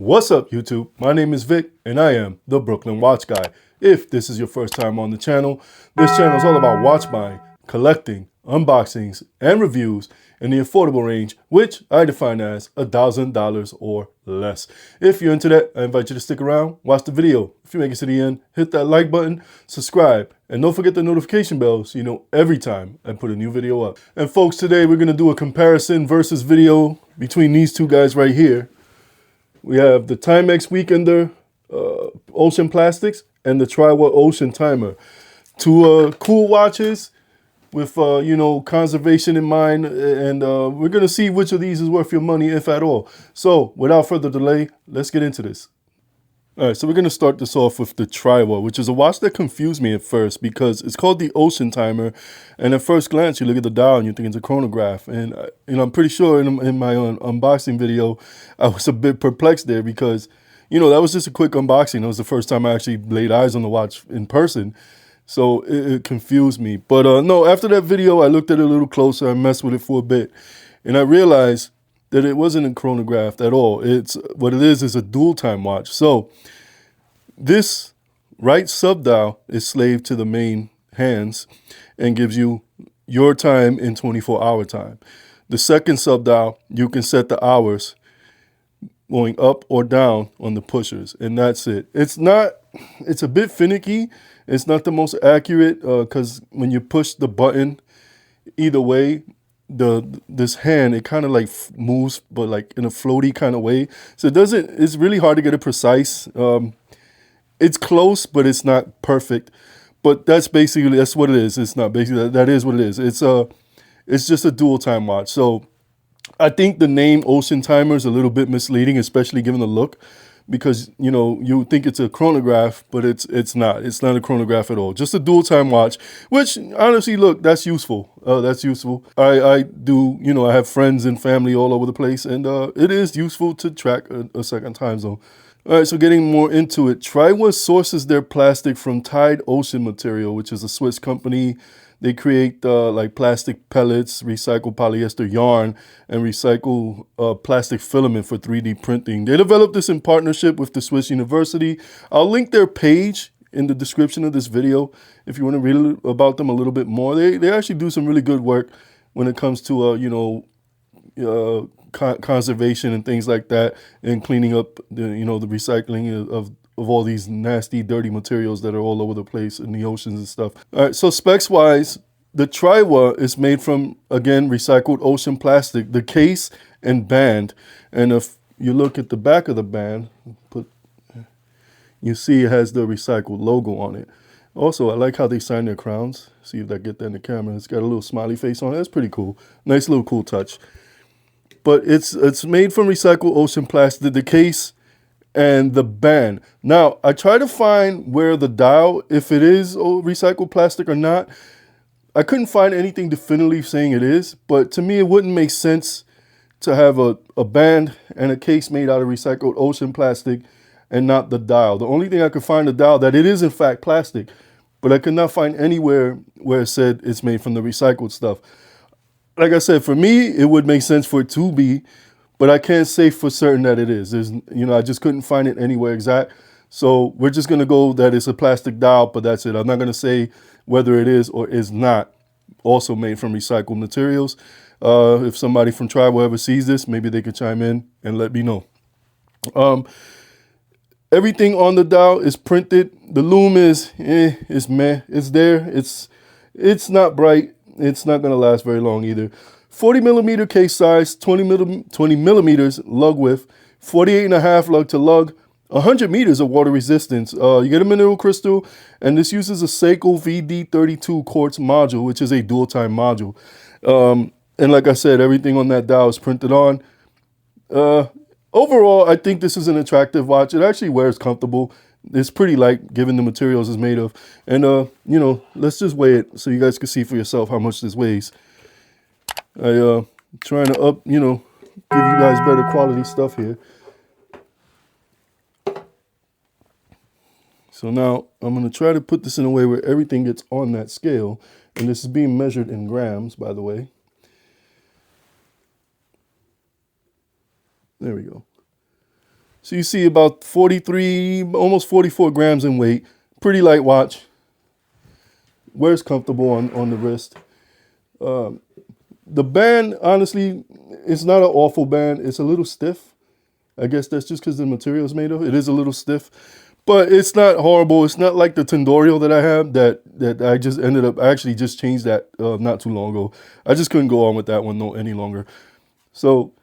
What's up, YouTube? My name is Vic, and I am the Brooklyn Watch Guy. If this is your first time on the channel, this channel is all about watch buying, collecting, unboxings, and reviews in the affordable range, which I define as $1,000 or less. If you're into that, I invite you to stick around, watch the video. If you make it to the end, hit that like button, subscribe, and don't forget the notification bell so you know every time I put a new video up. And folks, today we're going to do a comparison versus video between these two guys right here. We have the Timex Weekender Ocean Plastics and the TRIWA Ocean Timer. Two cool watches with, conservation in mind. And we're going to see which of these is worth your money, if at all. So without further delay, let's get into this. All right, so we're going to start this off with the TRIWA, which is a watch that confused me at first because it's called the Ocean Timer. And at first glance, you look at the dial and you think it's a chronograph. And, I'm pretty sure in my unboxing video, I was a bit perplexed there because, that was just a quick unboxing. It was the first time I actually laid eyes on the watch in person. So it confused me. But no, after that video, I looked at it a little closer. I messed with it for a bit. And I realized that it wasn't a chronograph at all. What it is a dual time watch. So this right subdial is slave to the main hands and gives you your time in 24-hour time. The second subdial, you can set the hours going up or down on the pushers, and that's it. It's a bit finicky. It's not the most accurate because when you push the button, either way, this hand, it kind of like moves, but like in a floaty kind of way. So it's really hard to get it precise. It's close, but it's not perfect. But that's what it is. It's not basically, that is what it is. It's just a dual time watch. So I think the name Ocean Timer is a little bit misleading, especially given the look, because you think it's a chronograph, but it's not. It's not a chronograph at all. Just a dual time watch, which honestly, look, that's useful. That's useful. I do, I have friends and family all over the place, and it is useful to track a second time zone. All right, so getting more into it, TRIWA sources their plastic from Tide Ocean Material, which is a Swiss company. They create like plastic pellets, recycled polyester yarn, and recycle plastic filament for 3D printing. They developed this in partnership with the Swiss University. I'll link their page in the description of this video if you want to read about them a little bit more. They actually do some really good work when it comes to conservation and things like that, and cleaning up the recycling of all these nasty, dirty materials that are all over the place in the oceans and stuff. All right, so specs wise, the TRIWA is made from, again, recycled ocean plastic, the case and band. And if you look at the back of the band, you see it has the recycled logo on it. Also, I like how they sign their crowns. See if I get that in the camera. It's got a little smiley face on it. That's pretty cool. Nice little cool touch. But it's made from recycled ocean plastic, the case and the band. Now, I try to find where the dial, if it is recycled plastic or not. I couldn't find anything definitively saying it is, but to me, it wouldn't make sense to have a band and a case made out of recycled ocean plastic and not the dial. The only thing I could find the dial that it is in fact plastic, but I could not find anywhere where it said it's made from the recycled stuff. Like I said, for me, it would make sense for it to be, but I can't say for certain that it is. I just couldn't find it anywhere exact. So we're just going to go that it's a plastic dial, but that's it. I'm not going to say whether it is or is not also made from recycled materials. If somebody from TRIWA ever sees this, maybe they could chime in and let me know. Everything on the dial is printed. The lume is meh. It's there. It's not bright. It's not going to last very long either. 40 millimeter case size, 20 millimeters lug width, 48.5 lug to lug, 100 meters of water resistance. You get a mineral crystal, and this uses a Seiko VD32 quartz module, which is a dual time module. And like I said, everything on that dial is printed on. Overall, I think this is an attractive watch. It actually wears comfortable. It's pretty light given the materials it's made of. And, let's just weigh it so you guys can see for yourself how much this weighs. Trying to give you guys better quality stuff here. So now I'm going to try to put this in a way where everything gets on that scale. And this is being measured in grams, by the way. There we go. So you see about 43, almost 44 grams in weight. Pretty light watch. Wears comfortable on the wrist. The band, honestly, it's not an awful band. It's a little stiff. I guess that's just because the material is made of. It is a little stiff, but it's not horrible. It's not like the Tendorio that I have that I just ended up, I actually just changed that not too long ago. I just couldn't go on with that one any longer. So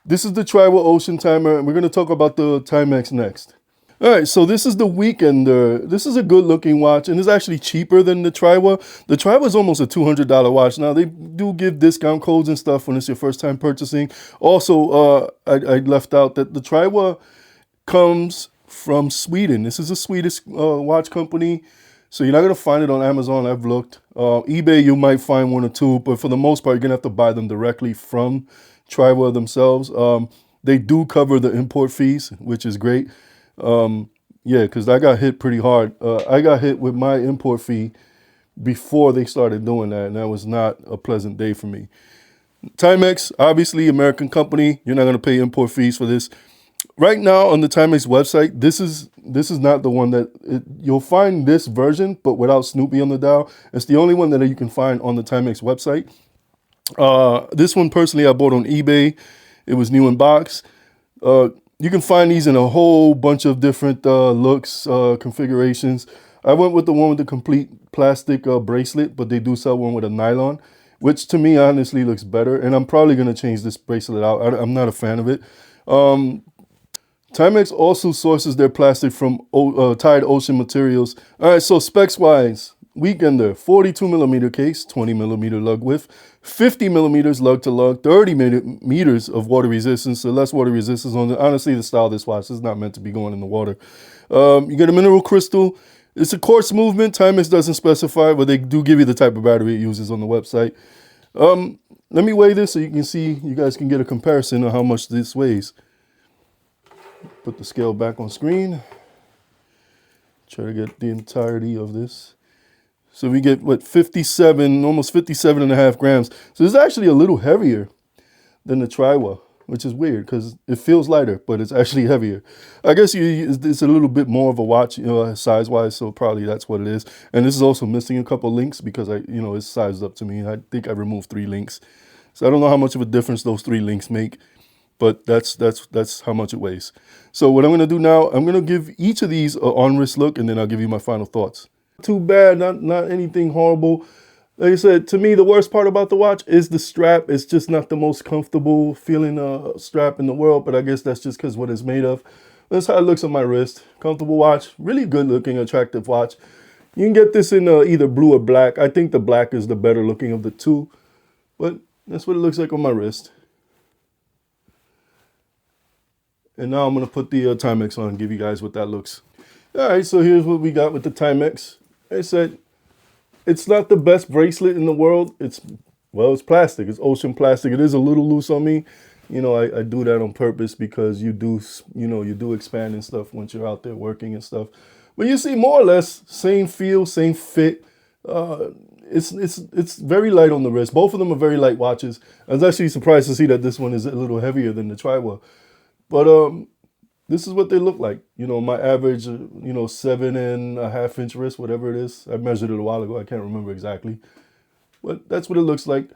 this is the TRIWA Ocean Timer, and we're going to talk about the Timex next. All right, so this is the Weekender. This is a good looking watch, and it's actually cheaper than the TRIWA. The TRIWA is almost a $200 watch. Now, they do give discount codes and stuff when it's your first time purchasing. Also, I left out that the TRIWA comes from Sweden. This is a Swedish watch company, so you're not going to find it on Amazon. I've looked. eBay, you might find one or two, but for the most part, you're going to have to buy them directly from TRIWA themselves. They do cover the import fees, which is great. Yeah, because I got hit pretty hard. I got hit with my import fee before they started doing that, and that was not a pleasant day for me. Timex, obviously, American company. You're not going to pay import fees for this. Right now on the Timex website, this is not the one that you'll find this version, but without Snoopy on the dial. It's the only one that you can find on the Timex website. This one personally I bought on eBay. It was new in box. You can find these in a whole bunch of different looks, configurations. I went with the one with the complete plastic bracelet, but they do sell one with a nylon, which to me honestly looks better. And I'm probably going to change this bracelet out. I'm not a fan of it. Timex also sources their plastic from Tide Ocean Materials. All right, so specs wise, Weekender, 42 millimeter case, 20 millimeter lug width, 50 millimeters lug to lug, 30 meters of water resistance, so less water resistance on the, honestly, the style of this watch is not meant to be going in the water. You get a mineral crystal. It's a quartz movement. Timex doesn't specify, but they do give you the type of battery it uses on the website. Let me weigh this so you can see, you guys can get a comparison of how much this weighs. Put the scale back on screen. Try to get the entirety of this. So we get, what, 57, almost 57 and a half grams. So it's actually a little heavier than the TRIWA, which is weird because it feels lighter, but it's actually heavier. I guess it's a little bit more of a watch, size-wise, so probably that's what it is. And this is also missing a couple links because it's sized up to me. I think I removed 3 links. So I don't know how much of a difference those 3 links make, but that's how much it weighs. So what I'm going to do now, I'm going to give each of these an on-wrist look, and then I'll give you my final thoughts. Too bad, not anything horrible. Like I said, to me, the worst part about the watch is the strap. It's just not the most comfortable feeling strap in the world, but I guess that's just because what it's made of. That's how it looks on my wrist. Comfortable watch, really good looking, attractive watch. You can get this in either blue or black. I think the black is the better looking of the two, but that's what it looks like on my wrist. And now I'm going to put the Timex on and give you guys what that looks. All right, so here's what we got with the Timex. I said, it's not the best bracelet in the world. It's plastic. It's ocean plastic. It is a little loose on me. I do that on purpose because you do expand and stuff once you're out there working and stuff. But you see more or less same feel, same fit. It's very light on the wrist. Both of them are very light watches. I was actually surprised to see that this one is a little heavier than the TRIWA. But this is what they look like. My average, 7.5 inch wrist, whatever it is. I measured it a while ago. I can't remember exactly. But that's what it looks like.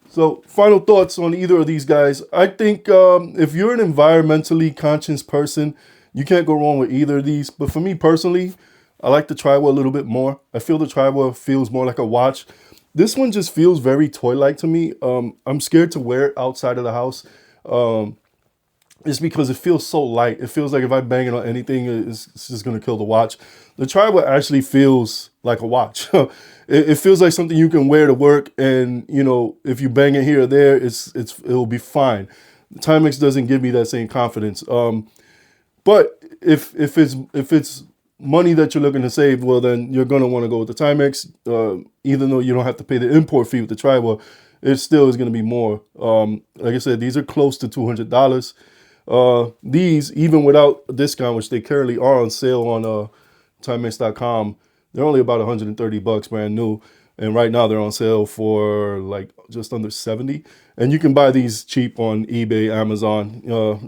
So final thoughts on either of these guys. I think if you're an environmentally conscious person, you can't go wrong with either of these. But for me personally, I like the TRIWA a little bit more. I feel the TRIWA feels more like a watch. This one just feels very toy-like to me. I'm scared to wear it outside of the house. It's because it feels so light. It feels like if I bang it on anything, it's just going to kill the watch. The TRIWA actually feels like a watch. It feels like something you can wear to work, and if you bang it here or there, it'll be fine. The Timex doesn't give me that same confidence. But if it's money that you're looking to save, well, then you're going to want to go with the Timex. Even though you don't have to pay the import fee with the TRIWA, it still is going to be more. Like I said, these are close to $200. These, even without a discount, which they currently are on sale on Timex.com, they're only about $130 brand new. and right now they're on sale for like just under 70. And you can buy these cheap on eBay, Amazon.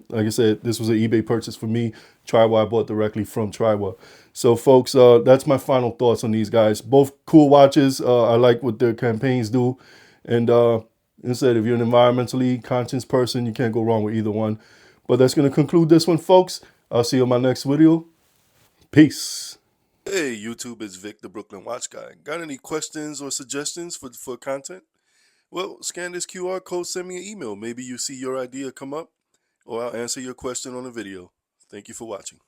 Like I said, this was an eBay purchase for me. TRIWA, I bought directly from TRIWA. So folks, that's my final thoughts on these guys. Both cool watches. I like what their campaigns do. And instead, if you're an environmentally conscious person, you can't go wrong with either one. But that's going to conclude this one, folks. I'll see you on my next video. Peace. Hey, YouTube, it's Vic, the Brooklyn Watch Guy. Got any questions or suggestions for content? Well, scan this QR code, send me an email. Maybe you see your idea come up, or I'll answer your question on a video. Thank you for watching.